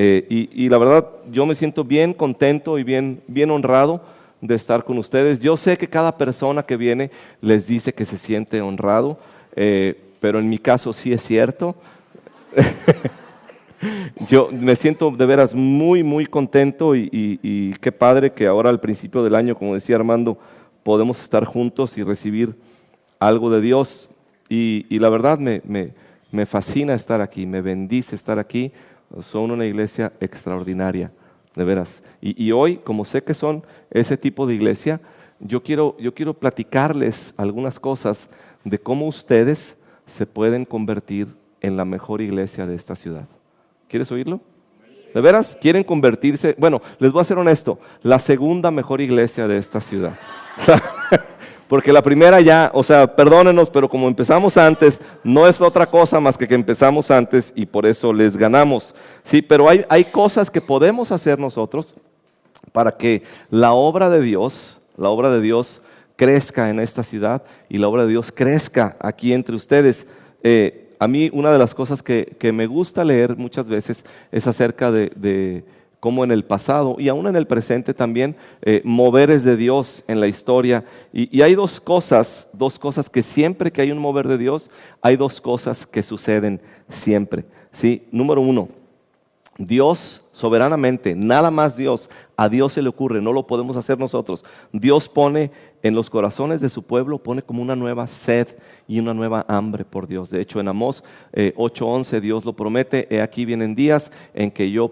Y la verdad, yo me siento bien contento y bien honrado de estar con ustedes. Yo sé que cada persona que viene les dice que se siente honrado, pero en mi caso sí es cierto. Yo me siento de veras muy contento y qué padre que ahora al principio del año, como decía Armando, podemos estar juntos y recibir algo de Dios. Y la verdad me fascina estar aquí, me bendice estar aquí. Son una iglesia extraordinaria, de veras. Y hoy, como sé que son ese tipo de iglesia, yo quiero platicarles algunas cosas de cómo ustedes se pueden convertir en la mejor iglesia de esta ciudad. ¿Quieres oírlo? ¿De veras? ¿Quieren convertirse? Bueno, les voy a ser honesto, la segunda mejor iglesia de esta ciudad. O sea, porque la primera ya, o sea, perdónenos, pero como empezamos antes, no es otra cosa más que empezamos antes y por eso les ganamos. Sí, pero hay cosas que podemos hacer nosotros para que la obra de Dios crezca en esta ciudad y la obra de Dios crezca aquí entre ustedes. A mí una de las cosas que me gusta leer muchas veces es acerca de cómo en el pasado y aún en el presente también moveres de Dios en la historia. Y hay dos cosas que siempre que hay un mover de Dios, hay dos cosas que suceden siempre. ¿Sí? Número uno, Dios soberanamente, nada más Dios, a Dios se le ocurre, no lo podemos hacer nosotros. Dios pone en los corazones de su pueblo, pone como una nueva sed y una nueva hambre por Dios. De hecho, en Amós 8:11 Dios lo promete: he aquí vienen días en que yo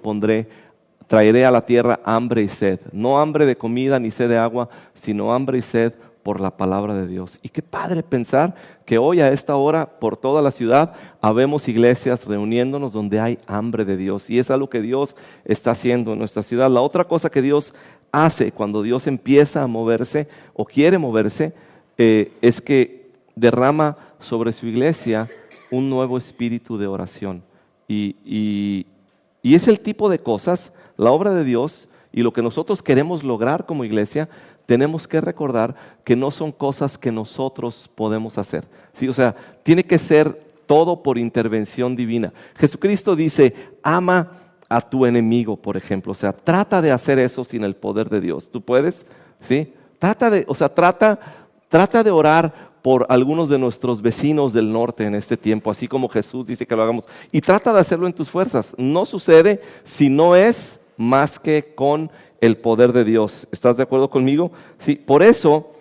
traeré a la tierra hambre y sed, no hambre de comida ni sed de agua, sino hambre y sed por la palabra de Dios. Y qué padre pensar que hoy a esta hora por toda la ciudad habemos iglesias reuniéndonos donde hay hambre de Dios, y es algo que Dios está haciendo en nuestra ciudad. La otra cosa que Dios hace cuando Dios empieza a moverse o quiere moverse es que derrama sobre su iglesia un nuevo espíritu de oración, y es el tipo de cosas, la obra de Dios y lo que nosotros queremos lograr como iglesia. Tenemos que recordar que no son cosas que nosotros podemos hacer, ¿sí? O sea, tiene que ser todo por intervención divina. Jesucristo dice: ama a tu enemigo, por ejemplo. O sea, trata de hacer eso sin el poder de Dios. ¿Tú puedes? ¿Sí? Trata de orar por algunos de nuestros vecinos del norte en este tiempo, así como Jesús dice que lo hagamos. Y trata de hacerlo en tus fuerzas. No sucede si no es más que con el poder de Dios. ¿Estás de acuerdo conmigo? Sí, por eso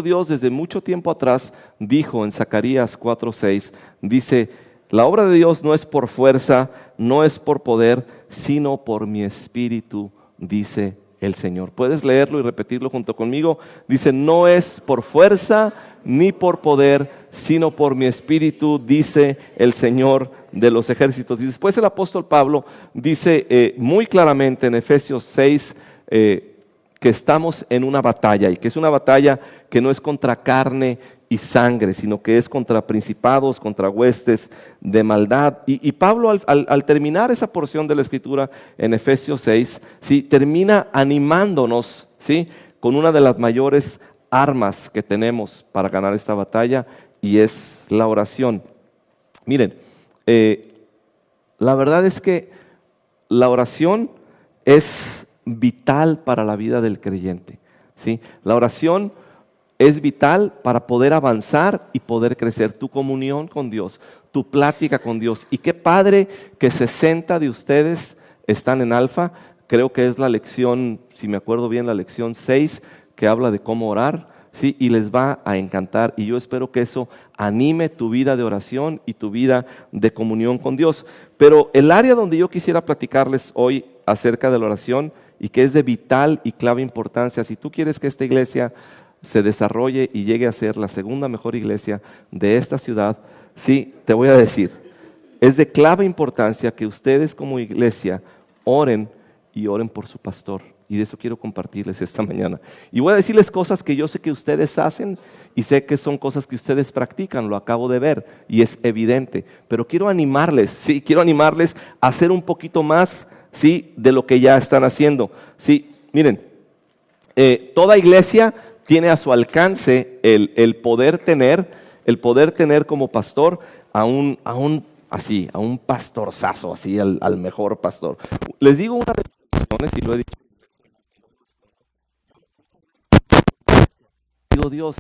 Dios desde mucho tiempo atrás dijo en Zacarías 4:6, dice: la obra de Dios no es por fuerza, no es por poder, sino por mi espíritu, dice el Señor. ¿Puedes leerlo y repetirlo junto conmigo? Dice: no es por fuerza ni por poder, sino por mi espíritu, dice el Señor de los ejércitos. Y después el apóstol Pablo dice muy claramente en Efesios 6 que estamos en una batalla, y que es una batalla que no es contra carne y sangre, sino que es contra principados, contra huestes de maldad. Y Pablo al terminar esa porción de la escritura en Efesios 6, ¿sí?, termina animándonos, ¿sí?, con una de las mayores armas que tenemos para ganar esta batalla, y es la oración. Miren, la verdad es que la oración es vital para la vida del creyente, ¿sí? La oración es vital para poder avanzar y poder crecer. Tu comunión con Dios, tu plática con Dios. Y qué padre que 60 de ustedes están en Alfa. Creo que es la lección, si me acuerdo bien, la lección 6, que habla de cómo orar, ¿sí? Y les va a encantar, y yo espero que eso anime tu vida de oración y tu vida de comunión con Dios. Pero el área donde yo quisiera platicarles hoy acerca de la oración, y que es de vital y clave importancia, si tú quieres que esta iglesia se desarrolle y llegue a ser la segunda mejor iglesia de esta ciudad, sí, te voy a decir, es de clave importancia que ustedes como iglesia oren, y oren por su pastor. Y de eso quiero compartirles esta mañana. Y voy a decirles cosas que yo sé que ustedes hacen, y sé que son cosas que ustedes practican, lo acabo de ver y es evidente. Pero quiero animarles, sí, quiero animarles a hacer un poquito más, sí, de lo que ya están haciendo. Sí, miren, toda iglesia tiene a su alcance el poder tener como pastor a un así, a un pastorzazo, así, al mejor pastor. Les digo una de las razones, y lo he dicho. Digo, Dios,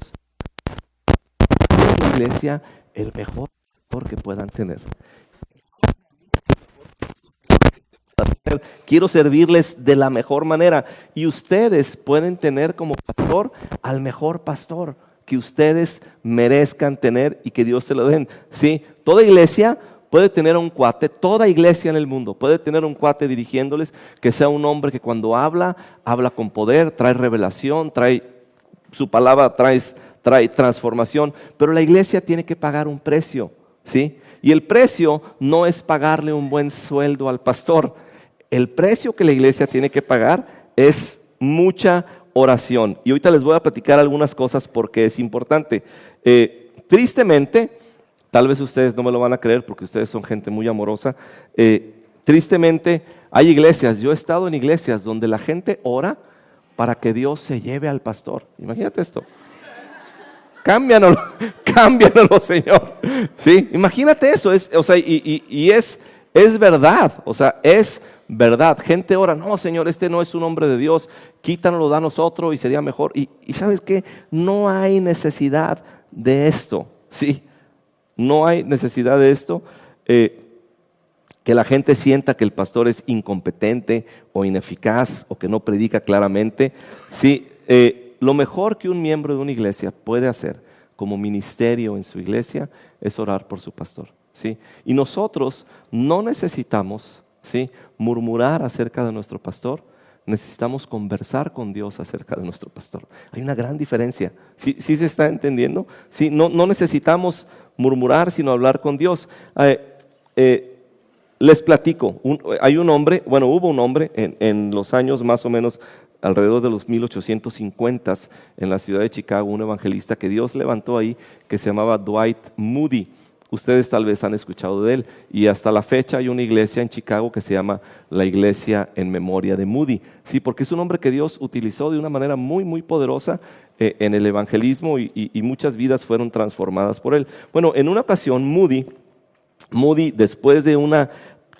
en la iglesia el mejor pastor que puedan tener. Quiero servirles de la mejor manera, y ustedes pueden tener como pastor al mejor pastor que ustedes merezcan tener y que Dios se lo den. ¿Sí? Toda iglesia puede tener un cuate, toda iglesia en el mundo puede tener un cuate dirigiéndoles, que sea un hombre que cuando habla con poder, trae revelación, trae su palabra, trae transformación, pero la iglesia tiene que pagar un precio, ¿sí? Y el precio no es pagarle un buen sueldo al pastor. El precio que la iglesia tiene que pagar es mucha oración. Y ahorita les voy a platicar algunas cosas porque es importante. Tristemente, tal vez ustedes no me lo van a creer porque ustedes son gente muy amorosa. Tristemente, hay iglesias, yo he estado en iglesias donde la gente ora para que Dios se lleve al pastor. Imagínate esto. Cámbianoslo, Señor. ¿Sí? Imagínate eso. Es verdad. O sea, es verdad. Gente ora, no, Señor, este no es un hombre de Dios. Quítanoslo, danos otro y sería mejor. Y ¿sabes qué? No hay necesidad de esto. ¿Sí? No hay necesidad de esto. Que la gente sienta que el pastor es incompetente o ineficaz o que no predica claramente. Sí, lo mejor que un miembro de una iglesia puede hacer como ministerio en su iglesia es orar por su pastor. ¿Sí? Y nosotros no necesitamos, ¿sí?, murmurar acerca de nuestro pastor, necesitamos conversar con Dios acerca de nuestro pastor. Hay una gran diferencia. ¿Sí se está entendiendo? ¿Sí? No necesitamos murmurar, sino hablar con Dios. Les platico, hubo un hombre en los años más o menos alrededor de los 1850 en la ciudad de Chicago, un evangelista que Dios levantó ahí, que se llamaba Dwight Moody. Ustedes tal vez han escuchado de él, y hasta la fecha hay una iglesia en Chicago que se llama la Iglesia en Memoria de Moody. Sí, porque es un hombre que Dios utilizó de una manera muy, muy poderosa en el evangelismo, y muchas vidas fueron transformadas por él. Bueno, en una ocasión Moody, después de una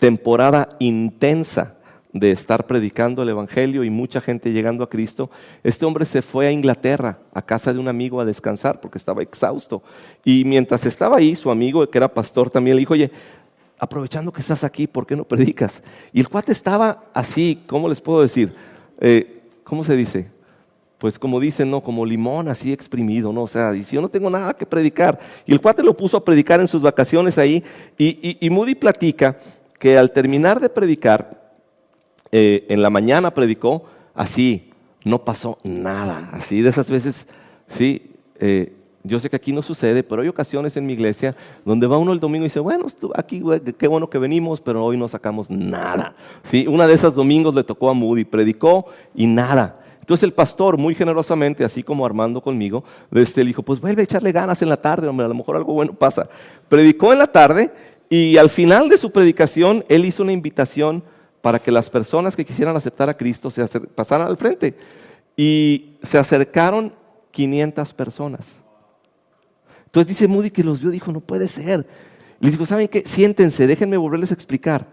temporada intensa de estar predicando el evangelio y mucha gente llegando a Cristo, este hombre se fue a Inglaterra, a casa de un amigo, a descansar porque estaba exhausto. Y mientras estaba ahí, su amigo, que era pastor, también le dijo, oye, aprovechando que estás aquí, ¿por qué no predicas? Y el cuate estaba así, ¿cómo les puedo decir? ¿Cómo se dice? Pues como dicen, ¿no? Como limón así exprimido, ¿no? O sea, y si yo no tengo nada que predicar. Y el cuate lo puso a predicar en sus vacaciones ahí, y Moody platica que al terminar de predicar, en la mañana predicó, así, no pasó nada, así de esas veces, sí, yo sé que aquí no sucede, pero hay ocasiones en mi iglesia donde va uno el domingo y dice, bueno, aquí qué bueno que venimos, pero hoy no sacamos nada. ¿Sí? Una de esas domingos le tocó a Moody, predicó y nada. Entonces el pastor muy generosamente, así como Armando conmigo, le dijo, pues vuelve a echarle ganas en la tarde, hombre, a lo mejor algo bueno pasa. Predicó en la tarde, y al final de su predicación él hizo una invitación para que las personas que quisieran aceptar a Cristo pasaran al frente. Y se acercaron 500 personas. Entonces dice Moody que los vio, dijo, no puede ser. Les dijo, ¿saben qué? Siéntense, déjenme volverles a explicar.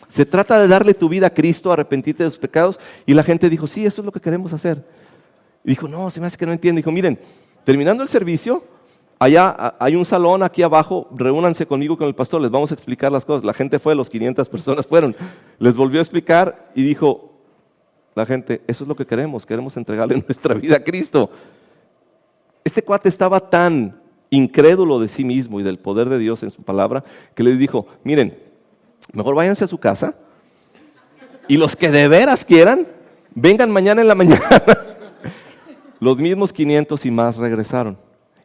Se trata de darle tu vida a Cristo, arrepentirte de tus pecados. Y la gente dijo, sí, esto es lo que queremos hacer. Y dijo, no, se me hace que no entiende. Dijo, miren, terminando el servicio, allá hay un salón aquí abajo, reúnanse conmigo con el pastor, les vamos a explicar las cosas. La gente fue, los 500 personas fueron. Les volvió a explicar y dijo la gente, eso es lo que queremos entregarle nuestra vida a Cristo. Este cuate estaba tan incrédulo de sí mismo y del poder de Dios en su palabra, que les dijo, miren, mejor váyanse a su casa y los que de veras quieran, vengan mañana en la mañana. Los mismos 500 y más regresaron.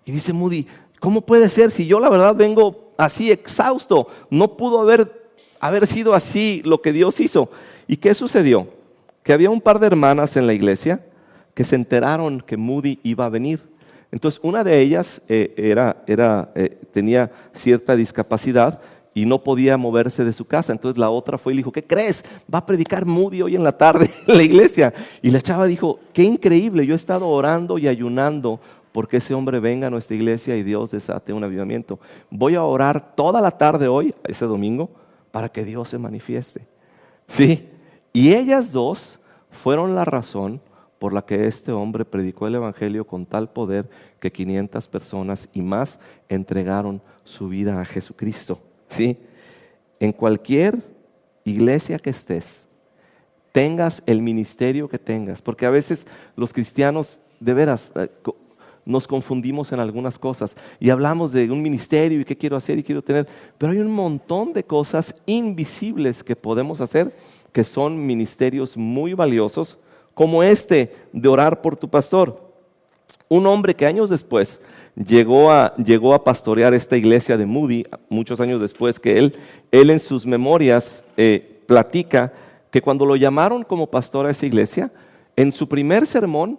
Y dice Moody, ¿cómo puede ser si yo la verdad vengo así exhausto? No pudo haber sido así lo que Dios hizo. ¿Y qué sucedió? Que había un par de hermanas en la iglesia que se enteraron que Moody iba a venir. Entonces una de ellas tenía cierta discapacidad y no podía moverse de su casa. Entonces la otra fue y le dijo, ¿qué crees? Va a predicar Moody hoy en la tarde en la iglesia. Y la chava dijo, qué increíble, yo he estado orando y ayunando porque ese hombre venga a nuestra iglesia y Dios desate un avivamiento. Voy a orar toda la tarde hoy, ese domingo, para que Dios se manifieste. ¿Sí? Y ellas dos fueron la razón por la que este hombre predicó el evangelio con tal poder que 500 personas y más entregaron su vida a Jesucristo. ¿Sí? En cualquier iglesia que estés, tengas el ministerio que tengas, porque a veces los cristianos de veras nos confundimos en algunas cosas y hablamos de un ministerio y qué quiero hacer y quiero tener, pero hay un montón de cosas invisibles que podemos hacer que son ministerios muy valiosos, como este de orar por tu pastor. Un hombre que años después llegó a pastorear esta iglesia de Moody, muchos años después que él en sus memorias platica que cuando lo llamaron como pastor a esa iglesia, en su primer sermón,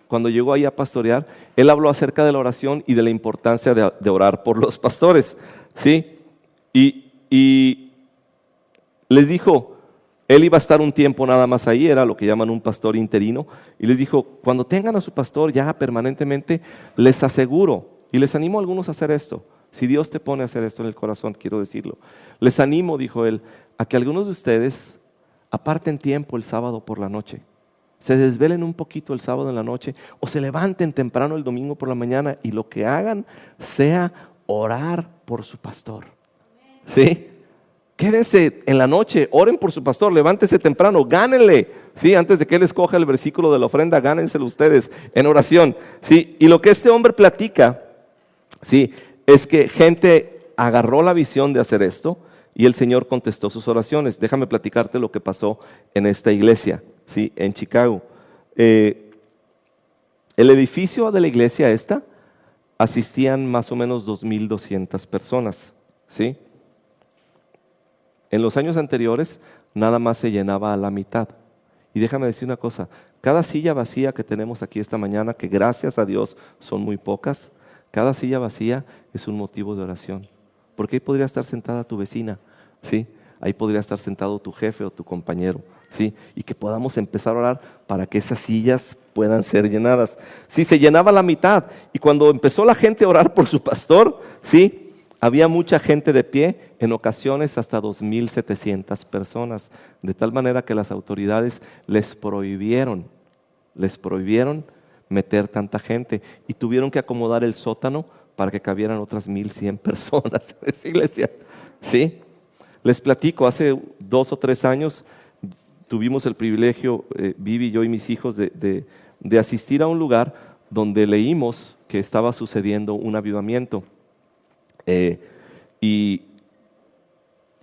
cuando llegó ahí a pastorear, él habló acerca de la oración y de la importancia de orar por los pastores, ¿sí? Y les dijo, él iba a estar un tiempo nada más ahí, era lo que llaman un pastor interino, y les dijo, cuando tengan a su pastor ya permanentemente, les aseguro, y les animo a algunos a hacer esto, si Dios te pone a hacer esto en el corazón, quiero decirlo, les animo, dijo él, a que algunos de ustedes aparten tiempo el sábado por la noche, se desvelen un poquito el sábado en la noche o se levanten temprano el domingo por la mañana y lo que hagan sea orar por su pastor. ¿Sí? Quédense en la noche, oren por su pastor, levántese temprano, gánenle. ¿Sí? Antes de que él escoja el versículo de la ofrenda, gánenselo ustedes en oración. ¿Sí? Y lo que este hombre platica, ¿sí?, es que gente agarró la visión de hacer esto y el Señor contestó sus oraciones. Déjame platicarte lo que pasó en esta iglesia, ¿sí?, en Chicago. El edificio de la iglesia esta asistían más o menos 2,200 personas, ¿sí? En los años anteriores nada más se llenaba a la mitad. Y déjame decir una cosa, cada silla vacía que tenemos aquí esta mañana, que gracias a Dios son muy pocas, cada silla vacía es un motivo de oración. Porque ahí podría estar sentada tu vecina, ¿sí? Ahí podría estar sentado tu jefe o tu compañero, ¿sí? Y que podamos empezar a orar para que esas sillas puedan ser llenadas. Sí, se llenaba la mitad. Y cuando empezó la gente a orar por su pastor, ¿sí?, había mucha gente de pie, en ocasiones hasta 2,700 personas, de tal manera que las autoridades les prohibieron meter tanta gente y tuvieron que acomodar el sótano para que cabieran otras 1,100 personas en esa iglesia. ¿Sí? Les platico, hace 2 o 3 años tuvimos el privilegio, Vivi, yo y mis hijos, de asistir a un lugar donde leímos que estaba sucediendo un avivamiento. Y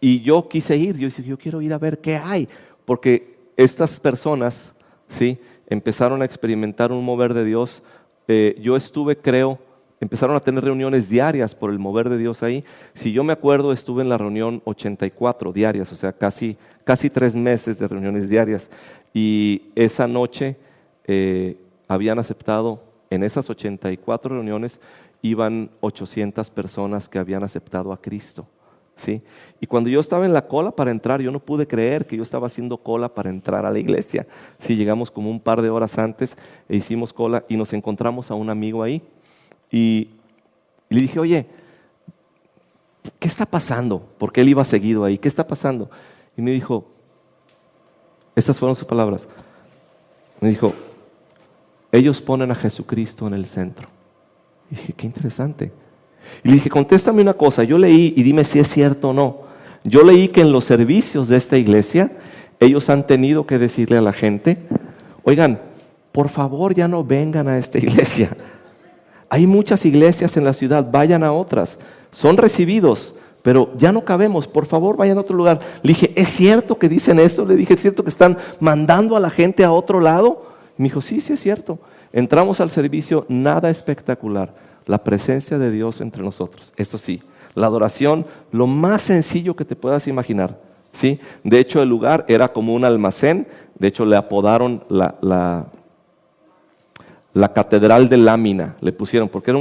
yo quise ir, yo dije, yo quiero ir a ver qué hay, porque estas personas, ¿sí?, empezaron a experimentar un mover de Dios. Yo estuve, empezaron a tener reuniones diarias por el mover de Dios ahí. Si yo me acuerdo, estuve en la reunión 84 diarias, o sea, casi 3 meses de reuniones diarias. Y esa noche habían aceptado, en esas 84 reuniones, iban 800 personas que habían aceptado a Cristo, ¿sí? Y cuando yo estaba en la cola para entrar, yo no pude creer que yo estaba haciendo cola para entrar a la iglesia. Sí, llegamos como un par de horas antes e hicimos cola y nos encontramos a un amigo ahí y le dije, oye, ¿qué está pasando? Porque él iba seguido ahí, ¿qué está pasando? Y me dijo, estas fueron sus palabras, me dijo, ellos ponen a Jesucristo en el centro. Y dije, qué interesante. Y le dije, contéstame una cosa, yo leí y dime si es cierto o no. Yo leí que en los servicios de esta iglesia, ellos han tenido que decirle a la gente, oigan, por favor ya no vengan a esta iglesia. Hay muchas iglesias en la ciudad, vayan a otras. Son recibidos, pero ya no cabemos, por favor vayan a otro lugar. Le dije, ¿es cierto que dicen eso? Le dije, ¿es cierto que están mandando a la gente a otro lado? Y me dijo, sí, sí es cierto. Entramos al servicio, nada espectacular, la presencia de Dios entre nosotros. Esto sí, la adoración, lo más sencillo que te puedas imaginar, ¿sí? De hecho, el lugar era como un almacén, de hecho le apodaron la catedral de lámina, le pusieron, porque era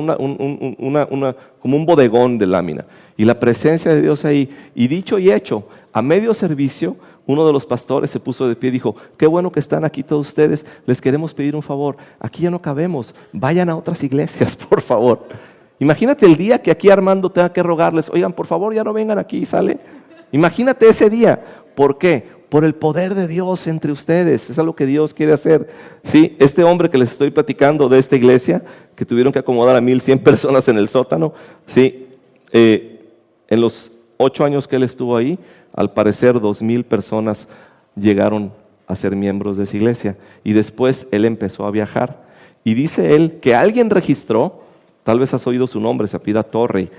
como un bodegón de lámina. Y la presencia de Dios ahí, y dicho y hecho, a medio servicio, uno de los pastores se puso de pie y dijo: qué bueno que están aquí todos ustedes, les queremos pedir un favor, aquí ya no cabemos, vayan a otras iglesias, por favor. Imagínate el día que aquí Armando tenga que rogarles: oigan, por favor, ya no vengan aquí, ¿sale? Imagínate ese día. ¿Por qué? Por el poder de Dios entre ustedes. Es algo que Dios quiere hacer. Sí, este hombre que les estoy platicando de esta iglesia, que tuvieron que acomodar a 1100 personas en el sótano, sí, en los 8 años que él estuvo ahí, al parecer 2000 personas llegaron a ser miembros de esa iglesia. Y después él empezó a viajar. Y dice él que alguien registró, tal vez has oído su nombre, se apellida Torrey.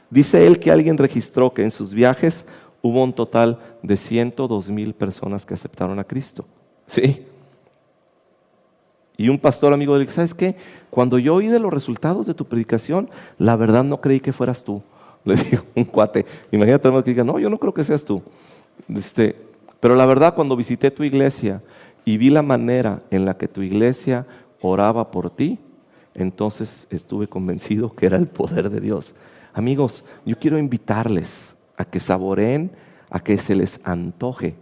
Dice él que alguien registró que en sus viajes hubo un total de 102,000 personas que aceptaron a Cristo. ¿Sí? Y un pastor amigo de él dijo: ¿sabes qué? Cuando yo oí de los resultados de tu predicación, la verdad no creí que fueras tú. Le dijo un cuate. Imagínate hermano, que diga: no, yo no creo que seas tú. Pero la verdad, cuando visité tu iglesia y vi la manera en la que tu iglesia oraba por ti, entonces estuve convencido que era el poder de Dios. Amigos, yo quiero invitarles a que saboreen, a que se les antoje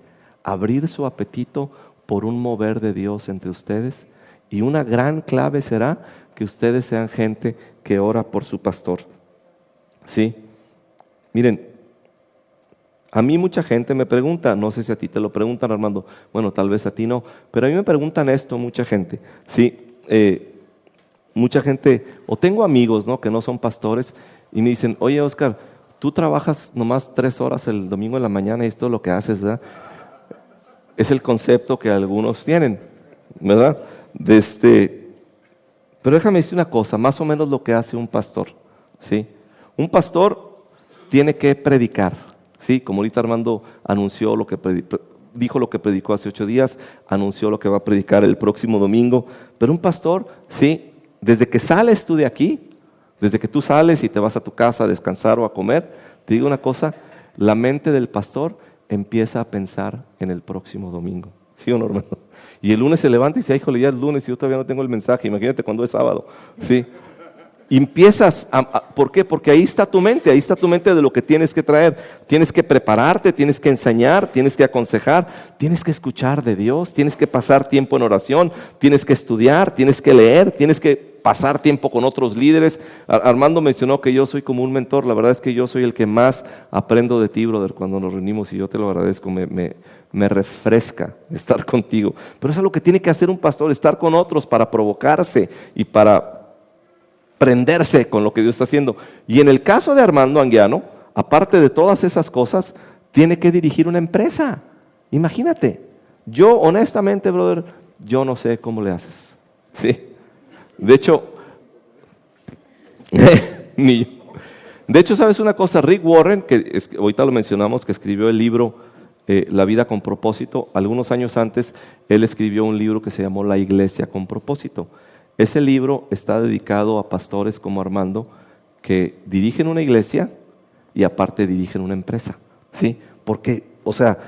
abrir su apetito por un mover de Dios entre ustedes, y una gran clave será que ustedes sean gente que ora por su pastor. ¿Sí? Miren, a mí mucha gente me pregunta, no sé si a ti te lo preguntan, Armando, bueno, tal vez a ti no, pero a mí me preguntan esto mucha gente, ¿sí? Mucha gente, o tengo amigos, ¿no?, que no son pastores y me dicen: oye, Oscar, tú trabajas nomás 3 horas el domingo en la mañana y esto es lo que haces, ¿verdad? Es el concepto que algunos tienen, ¿verdad? Pero déjame decir una cosa, más o menos lo que hace un pastor, ¿sí? Un pastor tiene que predicar, ¿sí? Como ahorita Armando anunció lo que dijo lo que predicó hace 8 días, anunció lo que va a predicar el próximo domingo. Pero un pastor, ¿sí?, desde que sales tú de aquí, desde que tú sales y te vas a tu casa a descansar o a comer, te digo una cosa, la mente del pastor empieza a pensar en el próximo domingo. ¿Sí o no, hermano? Y el lunes se levanta y dice: ay, híjole, ya es lunes y yo todavía no tengo el mensaje. Imagínate cuando es sábado. ¿Sí? Y empiezas, ¿por qué? Porque ahí está tu mente de lo que tienes que traer. Tienes que prepararte, tienes que enseñar, tienes que aconsejar, tienes que escuchar de Dios, tienes que pasar tiempo en oración, tienes que estudiar, tienes que leer, tienes que pasar tiempo con otros líderes. Armando mencionó que yo soy como un mentor. La verdad es que yo soy el que más aprendo de ti, brother, cuando nos reunimos, y yo te lo agradezco, me refresca estar contigo. Pero eso es lo que tiene que hacer un pastor, estar con otros para provocarse y para prenderse con lo que Dios está haciendo. Y en el caso de Armando Anguiano, aparte de todas esas cosas, tiene que dirigir una empresa. Imagínate, yo honestamente, brother, yo no sé cómo le haces. Sí. De hecho, ni yo. De hecho, ¿sabes una cosa? Rick Warren, que ahorita lo mencionamos, que escribió el libro La vida con propósito, algunos años antes, él escribió un libro que se llamó La iglesia con propósito. Ese libro está dedicado a pastores como Armando, que dirigen una iglesia y aparte dirigen una empresa. ¿Sí? Porque, o sea,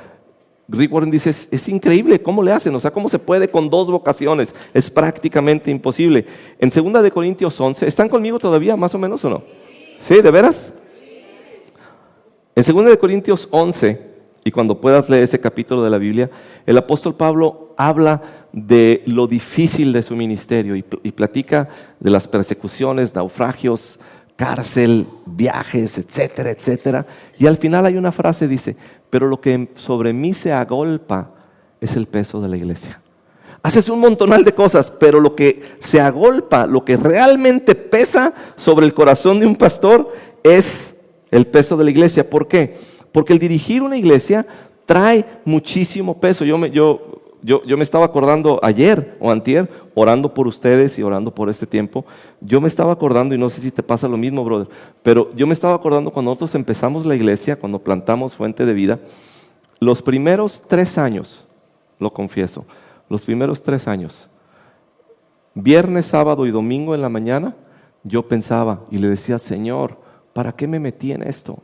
Rick Warren dice: es increíble, ¿cómo le hacen? O sea, ¿cómo se puede con 2 vocaciones? Es prácticamente imposible. En 2 de Corintios 11, ¿están conmigo todavía más o menos o no? ¿Sí? ¿De veras? En 2 de Corintios 11, y cuando puedas leer ese capítulo de la Biblia, el apóstol Pablo habla de lo difícil de su ministerio y platica de las persecuciones, naufragios, cárcel, viajes, etcétera, etcétera. Y al final hay una frase, dice: pero lo que sobre mí se agolpa es el peso de la iglesia. Haces un montonal de cosas, pero lo que se agolpa, lo que realmente pesa sobre el corazón de un pastor es el peso de la iglesia. ¿Por qué? Porque el dirigir una iglesia trae muchísimo peso. Yo me estaba acordando ayer o antier, orando por ustedes y orando por este tiempo. Yo me estaba acordando, y no sé si te pasa lo mismo, brother, pero yo me estaba acordando cuando nosotros empezamos la iglesia, cuando plantamos Fuente de Vida, los primeros 3 años, lo confieso, los primeros 3 años, viernes, sábado y domingo en la mañana, yo pensaba y le decía: Señor, ¿para qué me metí en esto?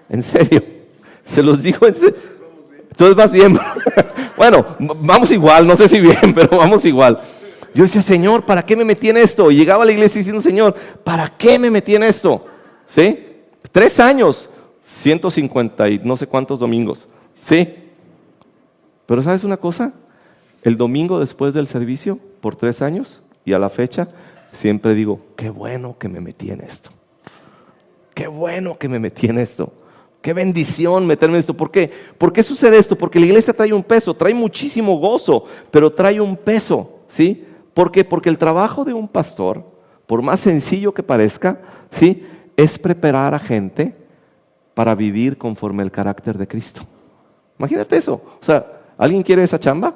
En serio, se los digo en serio. Entonces vas bien. Bueno, vamos igual, no sé si bien, pero vamos igual. Yo decía: Señor, ¿para qué me metí en esto? Y llegaba a la iglesia diciendo: Señor, ¿para qué me metí en esto? ¿Sí? 3 años, 150 y no sé cuántos domingos. ¿sí? Pero ¿sabes una cosa? El domingo después del servicio, por 3 años, y a la fecha, siempre digo, qué bueno que me metí en esto. Qué bueno que me metí en esto. Qué bendición meterme en esto. ¿Por qué? ¿Por qué sucede esto? Porque la iglesia trae un peso, trae muchísimo gozo, pero trae un peso, ¿sí? ¿Por qué? Porque el trabajo de un pastor, por más sencillo que parezca, ¿sí?, es preparar a gente para vivir conforme al carácter de Cristo. Imagínate eso. O sea, ¿alguien quiere esa chamba?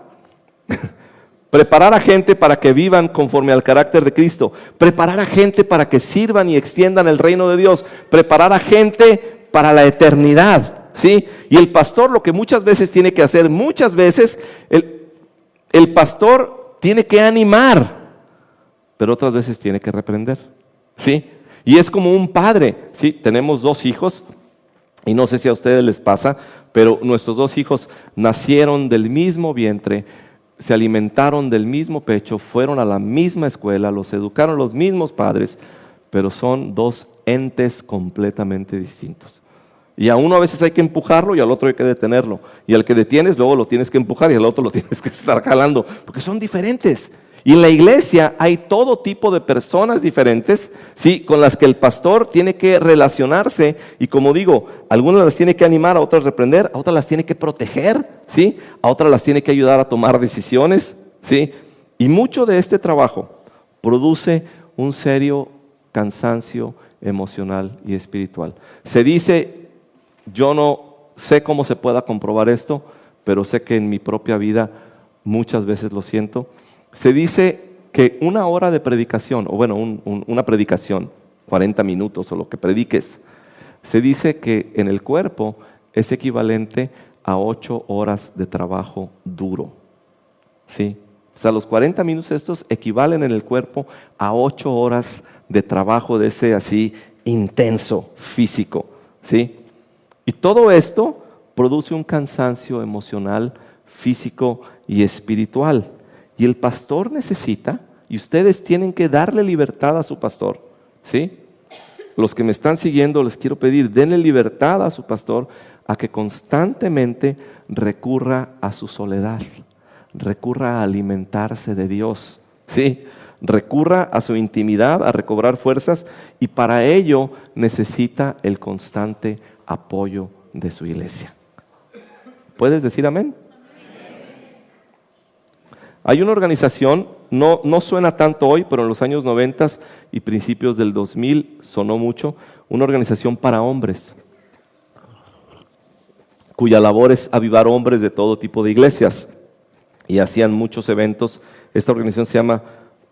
Preparar a gente para que vivan conforme al carácter de Cristo. Preparar a gente para que sirvan y extiendan el reino de Dios. Preparar a gente para la eternidad, ¿sí? Y el pastor lo que muchas veces tiene que hacer, muchas veces el pastor tiene que animar, pero otras veces tiene que reprender, ¿sí? Y es como un padre, ¿sí? Tenemos 2 hijos y no sé si a ustedes les pasa, pero nuestros 2 hijos nacieron del mismo vientre, se alimentaron del mismo pecho, fueron a la misma escuela, los educaron los mismos padres, pero son 2 entes completamente distintos. Y a uno a veces hay que empujarlo y al otro hay que detenerlo. Y al que detienes luego lo tienes que empujar y al otro lo tienes que estar jalando, porque son diferentes. Y en la iglesia hay todo tipo de personas diferentes, ¿sí?, con las que el pastor tiene que relacionarse. Y como digo, algunas las tiene que animar, a otras reprender, a otras las tiene que proteger, ¿sí?, a otras las tiene que ayudar a tomar decisiones, ¿sí? Y mucho de este trabajo produce un serio cansancio emocional y espiritual. Se dice, yo no sé cómo se pueda comprobar esto, pero sé que en mi propia vida muchas veces lo siento. Se dice que 1 hora de predicación, o bueno, una predicación, 40 minutos o lo que prediques, se dice que en el cuerpo es equivalente a 8 horas de trabajo duro, ¿sí? O sea, los 40 minutos estos equivalen en el cuerpo a 8 horas de trabajo de ese así intenso físico, ¿sí? Y todo esto produce un cansancio emocional, físico y espiritual. Y el pastor necesita, y ustedes tienen que darle libertad a su pastor, ¿sí? Los que me están siguiendo les quiero pedir, denle libertad a su pastor a que constantemente recurra a su soledad, recurra a alimentarse de Dios, ¿sí? Recurra a su intimidad, a recobrar fuerzas, y para ello necesita el constante apoyo de su iglesia. ¿Puedes decir amén? Hay una organización, no suena tanto hoy, pero en los años 90 y principios del 2000 sonó mucho, una organización para hombres, cuya labor es avivar hombres de todo tipo de iglesias, y hacían muchos eventos. Esta organización se llama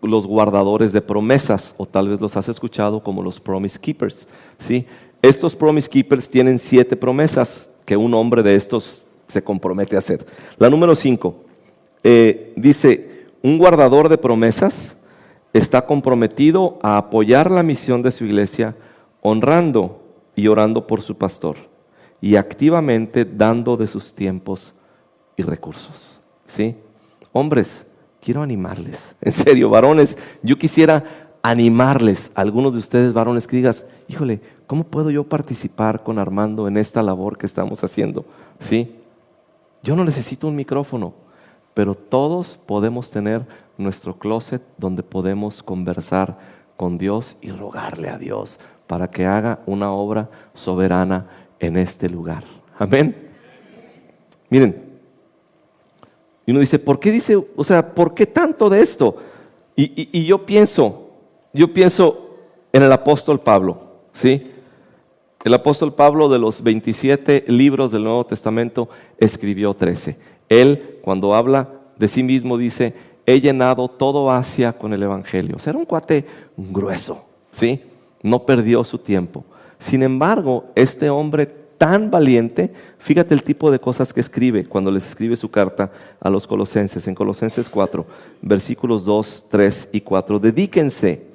los guardadores de promesas, o tal vez los has escuchado como los Promise Keepers, ¿sí? Estos Promise Keepers tienen 7 promesas que un hombre de estos se compromete a hacer. La número 5. Dice, un guardador de promesas está comprometido a apoyar la misión de su iglesia, honrando y orando por su pastor, y activamente dando de sus tiempos y recursos, ¿sí? Hombres, quiero animarles, en serio, varones, yo quisiera animarles, a algunos de ustedes varones, que digas, híjole, ¿cómo puedo yo participar con Armando en esta labor que estamos haciendo? ¿Sí? Yo no necesito un micrófono, pero todos podemos tener nuestro closet donde podemos conversar con Dios y rogarle a Dios para que haga una obra soberana en este lugar. Amén. Miren, y uno dice, ¿por qué dice, o sea, por qué tanto de esto? Y yo pienso en el apóstol Pablo, ¿sí? El apóstol Pablo, de los 27 libros del Nuevo Testamento, escribió 13. Él, cuando habla de sí mismo, dice, he llenado todo Asia con el evangelio. O sea, era un cuate grueso, ¿sí? No perdió su tiempo. Sin embargo, este hombre tan valiente, fíjate el tipo de cosas que escribe cuando les escribe su carta a los colosenses. En Colosenses 4, versículos 2, 3 y 4. Dedíquense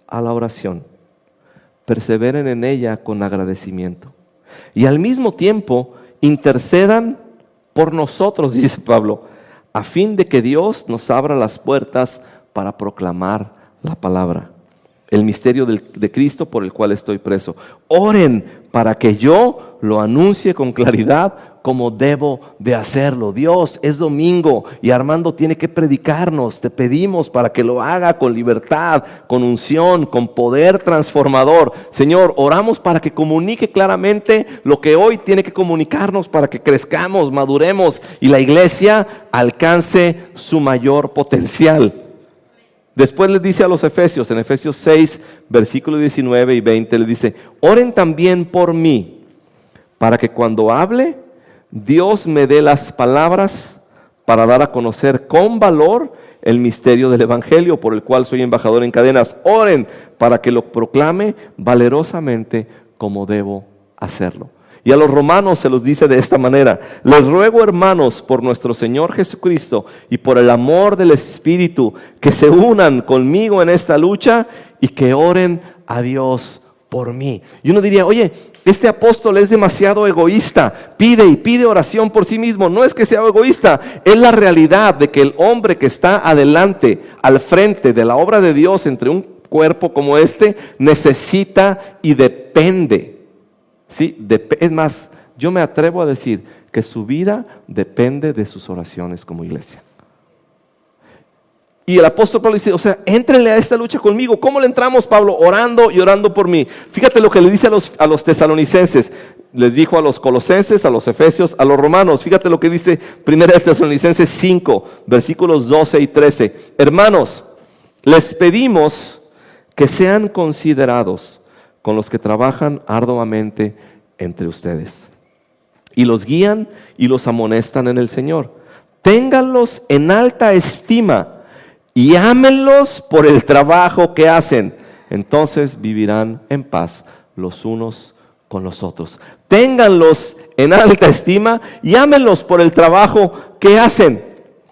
a la oración. Perseveren en ella con agradecimiento. Y al mismo tiempo, intercedan por nosotros, dice Pablo, a fin de que Dios nos abra las puertas para proclamar la palabra. el misterio de Cristo por el cual estoy preso. Oren para que yo lo anuncie con claridad como debo de hacerlo. Dios, es domingo y Armando tiene que predicarnos. Te pedimos para que lo haga con libertad, con unción, con poder transformador. Señor, oramos para que comunique claramente lo que hoy tiene que comunicarnos, para que crezcamos, maduremos y la iglesia alcance su mayor potencial. Después les dice a los Efesios, en Efesios 6, versículos 19 y 20, les dice: oren también por mí, para que cuando hable, Dios me dé las palabras para dar a conocer con valor el misterio del Evangelio, por el cual soy embajador en cadenas. Oren para que lo proclame valerosamente como debo hacerlo. Y a los romanos se los dice de esta manera: les ruego, hermanos, por nuestro Señor Jesucristo y por el amor del Espíritu, que se unan conmigo en esta lucha y que oren a Dios por mí. Y uno diría: oye, este apóstol es demasiado egoísta, pide oración por sí mismo. No es que sea egoísta, es la realidad de que el hombre que está adelante, al frente de la obra de Dios entre un cuerpo como este, necesita y depende. Sí, es más, yo me atrevo a decir que su vida depende de sus oraciones como iglesia. Y el apóstol Pablo dice: o sea, éntrenle a esta lucha conmigo. ¿Cómo le entramos, Pablo? Orando y orando por mí. Fíjate lo que le dice a los tesalonicenses. Les dijo a los colosenses, a los efesios, a los romanos. Fíjate lo que dice 1 Tesalonicenses 5, versículos 12 y 13. Hermanos, les pedimos que sean considerados con los que trabajan arduamente entre ustedes y los guían y los amonestan en el Señor. Ténganlos en alta estima y ámenlos por el trabajo que hacen. Entonces vivirán en paz los unos con los otros. Ténganlos en alta estima y ámenlos por el trabajo que hacen.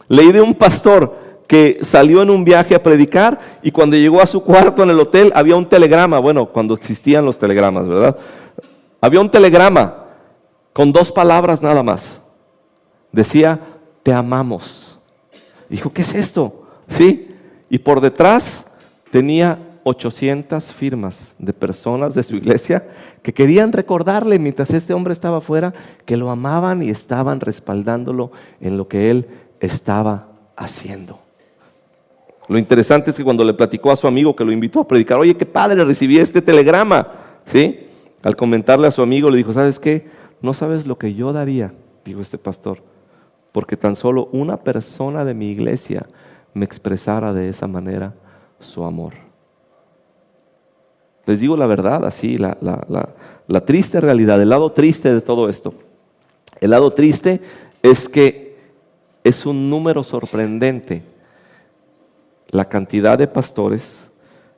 Leí de un pastor que salió en un viaje a predicar y cuando llegó a su cuarto en el hotel había un telegrama. Bueno, cuando existían los telegramas, ¿verdad? Había un telegrama con 2 palabras nada más. Decía: te amamos. Dijo: ¿qué es esto? ¿Sí? Y por detrás tenía 800 firmas de personas de su iglesia que querían recordarle, mientras este hombre estaba afuera, que lo amaban y estaban respaldándolo en lo que él estaba haciendo. Lo interesante es que cuando le platicó a su amigo que lo invitó a predicar: oye, qué padre, recibí este telegrama, ¿sí? Al comentarle a su amigo le dijo: ¿sabes qué? No sabes lo que yo daría, dijo este pastor, porque tan solo una persona de mi iglesia me expresara de esa manera su amor. Les digo la verdad, así, la triste realidad, el lado triste de todo esto. El lado triste es que es un número sorprendente la cantidad de pastores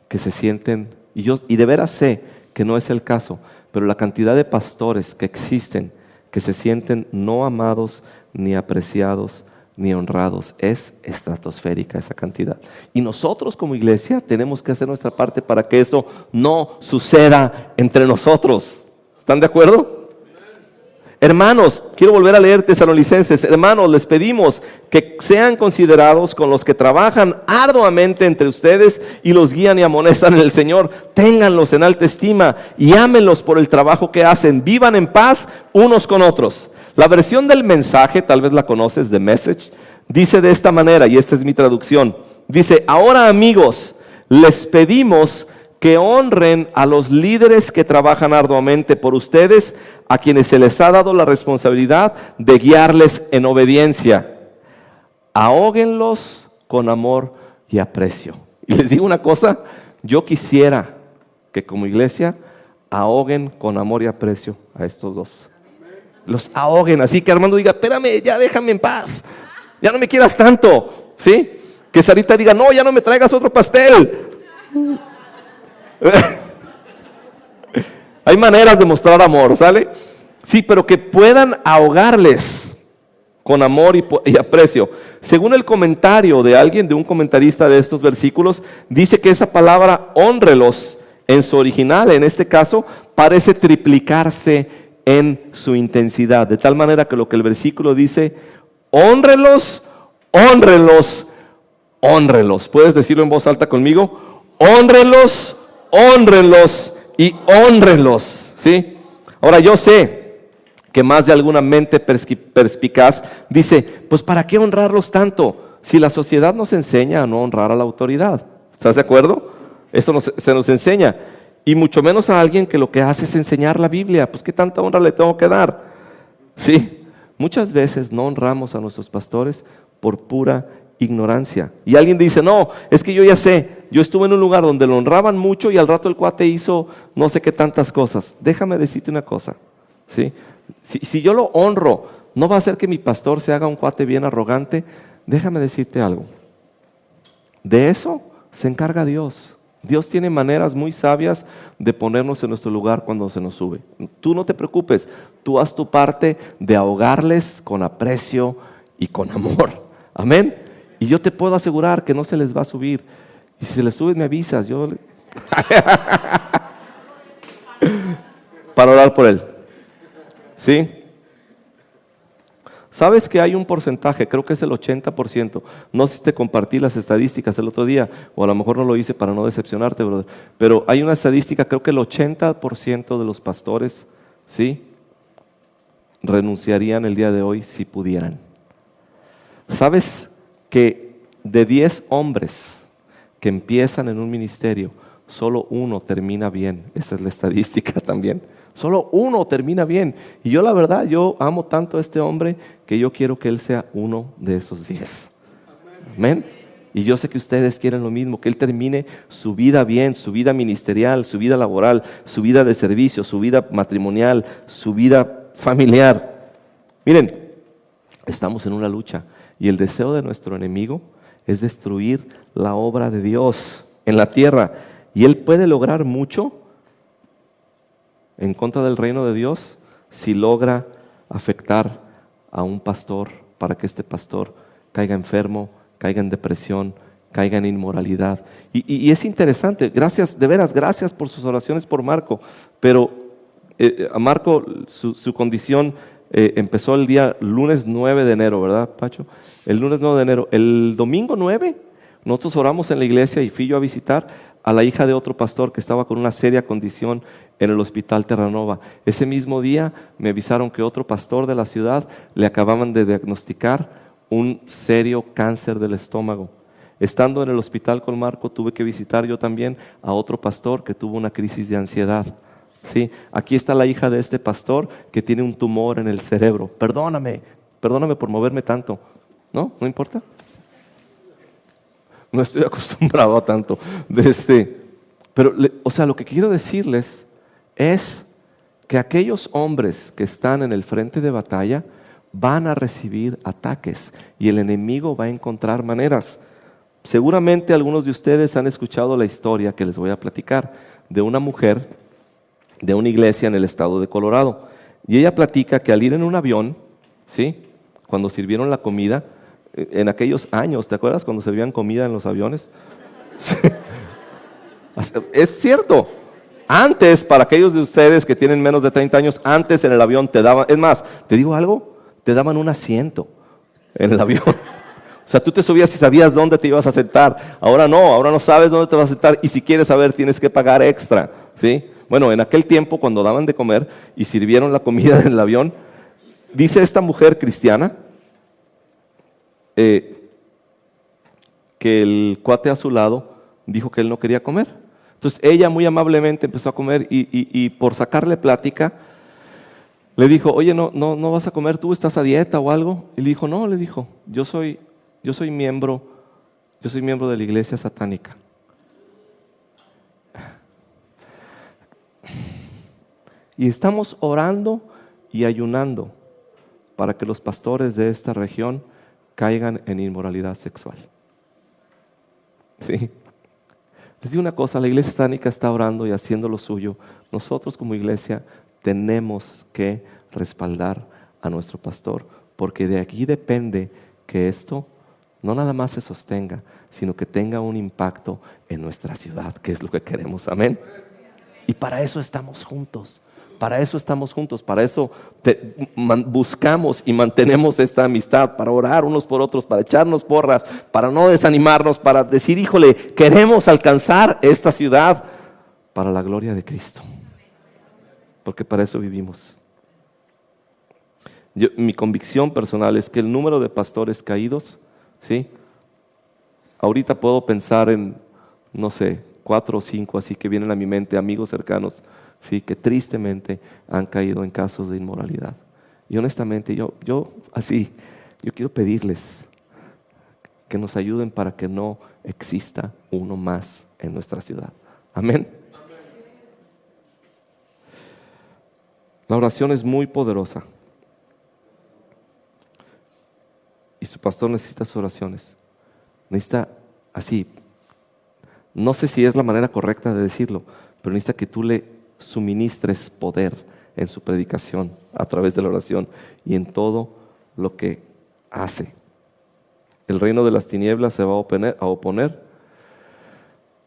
que se sienten, y de veras sé que no es el caso, pero la cantidad de pastores que existen que se sienten no amados, ni apreciados, ni honrados, es estratosférica esa cantidad. Y nosotros como iglesia tenemos que hacer nuestra parte para que eso no suceda entre nosotros. ¿Están de acuerdo? Hermanos, quiero volver a leer Tesalonicenses. Hermanos, les pedimos que sean considerados con los que trabajan arduamente entre ustedes y los guían y amonestan en el Señor. Ténganlos en alta estima y ámenlos por el trabajo que hacen. Vivan en paz unos con otros. La versión del mensaje, tal vez la conoces, The Message, dice de esta manera, y esta es mi traducción. Dice: ahora, amigos, les pedimos que honren a los líderes que trabajan arduamente por ustedes, a quienes se les ha dado la responsabilidad de guiarles en obediencia. Ahóguenlos con amor y aprecio. Y les digo una cosa: yo quisiera que como iglesia ahoguen con amor y aprecio a estos dos. Los ahoguen, así que Armando diga: espérame, ya déjame en paz, ya no me quieras tanto, ¿sí? Que Sarita diga: no, ya no me traigas otro pastel. Hay maneras de mostrar amor, ¿sale? Sí, pero que puedan ahogarles con amor y aprecio. Según el comentario de alguien, de un comentarista de estos versículos, dice que esa palabra honrelos en su original, en este caso, parece triplicarse en su intensidad, de tal manera que lo que el versículo dice: honrelos, honrelos, honrelos. ¿Puedes decirlo en voz alta conmigo? Honrelos, Hónrenlos y hónrenlos, ¿sí? Ahora yo sé que más de alguna mente perspicaz dice, pues ¿para qué honrarlos tanto? Si la sociedad nos enseña a no honrar a la autoridad. ¿Estás de acuerdo? Esto se nos enseña. Y mucho menos a alguien que lo que hace es enseñar la Biblia. Pues ¿qué tanta honra le tengo que dar? Sí, muchas veces no honramos a nuestros pastores por pura ignorancia. Y alguien dice, no, es que yo ya sé, yo estuve en un lugar donde lo honraban mucho y al rato el cuate hizo no sé qué tantas cosas. Déjame decirte una cosa, ¿sí? Si yo lo honro, no va a hacer que mi pastor se haga un cuate bien arrogante. Déjame decirte algo. De eso se encarga Dios. Dios tiene maneras muy sabias de ponernos en nuestro lugar cuando se nos sube. Tú no te preocupes, tú haz tu parte de ahogarles con aprecio y con amor. Amén. Y yo te puedo asegurar que no se les va a subir. Y si se les sube me avisas. Para orar por él. ¿Sí? ¿Sabes que hay un porcentaje? Creo que es el 80%. No sé si te compartí las estadísticas el otro día, o a lo mejor no lo hice para no decepcionarte, brother. Pero hay una estadística, creo que el 80% de los pastores, ¿sí?, renunciarían el día de hoy si pudieran. ¿Sabes que de 10 hombres que empiezan en un ministerio, solo uno termina bien? Esa es la estadística también. Solo uno termina bien. Y yo la verdad, yo amo tanto a este hombre que yo quiero que él sea uno de esos 10. Amén. Y yo sé que ustedes quieren lo mismo, que él termine su vida bien, su vida ministerial, su vida laboral, su vida de servicio, su vida matrimonial, su vida familiar. Miren, estamos en una lucha y el deseo de nuestro enemigo es destruir la obra de Dios en la tierra. Y él puede lograr mucho en contra del reino de Dios si logra afectar a un pastor para que este pastor caiga enfermo, caiga en depresión, caiga en inmoralidad. Y es interesante, gracias, de veras, gracias por sus oraciones por Marco, pero a Marco su condición empezó el día lunes 9 de enero, ¿verdad, Pacho? El lunes 9 de enero. El domingo 9 nosotros oramos en la iglesia y fui yo a visitar a la hija de otro pastor que estaba con una seria condición en el hospital Terranova. Ese mismo día me avisaron que otro pastor de la ciudad le acababan de diagnosticar un serio cáncer del estómago. Estando en el hospital con Marco, tuve que visitar yo también a otro pastor que tuvo una crisis de ansiedad. ¿Sí? Aquí está la hija de este pastor que tiene un tumor en el cerebro. Perdóname por moverme tanto. ¿No? ¿No importa? No estoy acostumbrado a tanto. Pero, lo que quiero decirles es que aquellos hombres que están en el frente de batalla van a recibir ataques y el enemigo va a encontrar maneras. Seguramente algunos de ustedes han escuchado la historia que les voy a platicar de una mujer de una iglesia en el estado de Colorado. Y ella platica que al ir en un avión, ¿sí?, cuando sirvieron la comida, en aquellos años, ¿te acuerdas cuando servían comida en los aviones? Es cierto. Antes, para aquellos de ustedes que tienen menos de 30 años, antes en el avión te daban, es más, ¿te digo algo? Te daban un asiento en el avión. O sea, tú te subías y sabías dónde te ibas a sentar. Ahora no sabes dónde te vas a sentar y si quieres saber tienes que pagar extra, ¿sí? Bueno, en aquel tiempo cuando daban de comer y sirvieron la comida en el avión, dice esta mujer cristiana que el cuate a su lado dijo que él no quería comer. Entonces ella muy amablemente empezó a comer y por sacarle plática le dijo, oye, no vas a comer, ¿tú estás a dieta o algo? Y le dijo, no, le dijo, yo soy miembro de la iglesia satánica. Y estamos orando y ayunando para que los pastores de esta región caigan en inmoralidad sexual. Sí. Les digo una cosa, la iglesia satánica está orando y haciendo lo suyo. Nosotros como iglesia tenemos que respaldar a nuestro pastor, porque de aquí depende que esto no nada más se sostenga, sino que tenga un impacto en nuestra ciudad, que es lo que queremos. Amén. Y para eso estamos juntos. Para eso buscamos y mantenemos esta amistad, para orar unos por otros, para echarnos porras, para no desanimarnos, para decir, híjole, queremos alcanzar esta ciudad. para la gloria de Cristo. Porque para eso vivimos. Mi convicción personal es que el número de pastores caídos, ¿sí? Ahorita puedo pensar en, no sé, 4 o 5 así que vienen a mi mente, amigos cercanos, ¿sí? Que tristemente han caído en casos de inmoralidad. Y honestamente yo quiero pedirles que nos ayuden para que no exista uno más en nuestra ciudad. Amén. La oración es muy poderosa. Y su pastor necesita sus oraciones. Necesita así. No sé si es la manera correcta de decirlo, pero necesita que tú le suministres poder en su predicación a través de la oración y en todo lo que hace. El reino de las tinieblas se va a oponer,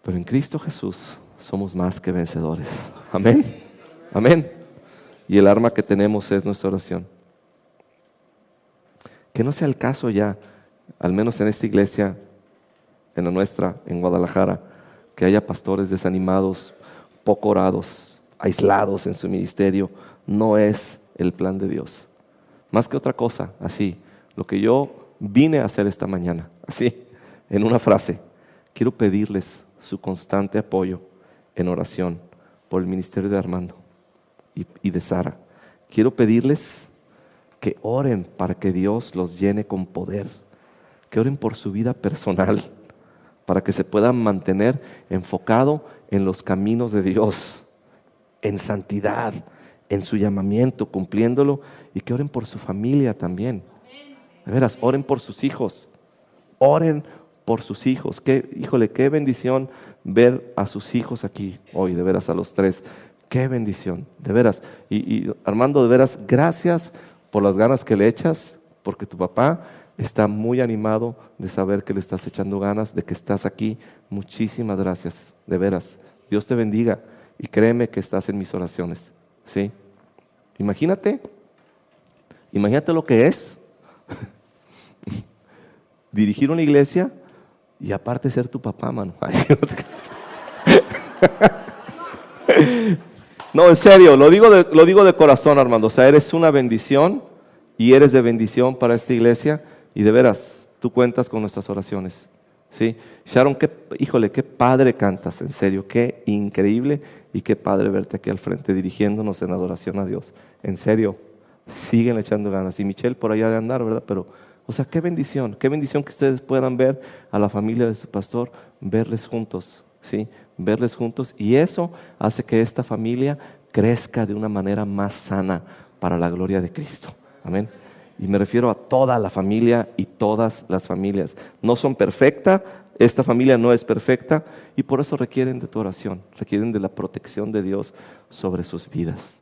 pero en Cristo Jesús somos más que vencedores. Amén. Amén. Y el arma que tenemos es nuestra oración. Que no sea el caso ya, al menos en esta iglesia, en la nuestra, en Guadalajara, que haya pastores desanimados, poco orados, aislados en su ministerio. No es el plan de Dios. Más que otra cosa, así, lo que yo vine a hacer esta mañana, así, en una frase, quiero pedirles su constante apoyo en oración por el ministerio de Armando y de Sara. Quiero pedirles que oren para que Dios los llene con poder, que oren por su vida personal, para que se puedan mantener enfocado en los caminos de Dios, en santidad, en su llamamiento, cumpliéndolo, y que oren por su familia también. De veras, oren por sus hijos, oren por sus hijos. Híjole, qué bendición ver a sus hijos aquí hoy, de veras, a los 3. Qué bendición, de veras. Y Armando, de veras, gracias por las ganas que le echas, porque tu papá está muy animado de saber que le estás echando ganas, de que estás aquí. Muchísimas gracias, de veras. Dios te bendiga y créeme que estás en mis oraciones, ¿sí? Imagínate lo que es dirigir una iglesia y aparte ser tu papá, mano. Ay, no te creas. No, en serio, lo digo de corazón, Armando. O sea, eres una bendición y eres de bendición para esta iglesia y de veras, tú cuentas con nuestras oraciones, ¿sí? Sharon, híjole, qué padre cantas, en serio, qué increíble y qué padre verte aquí al frente dirigiéndonos en adoración a Dios. En serio, siguen echando ganas. Y Michelle por allá de andar, ¿verdad? Pero, o sea, qué bendición que ustedes puedan ver a la familia de su pastor, verles juntos, ¿sí? Verles juntos, y eso hace que esta familia crezca de una manera más sana para la gloria de Cristo. Amén. Y me refiero a toda la familia y todas las familias. No son perfectas, esta familia no es perfecta y por eso requieren de tu oración, requieren de la protección de Dios sobre sus vidas.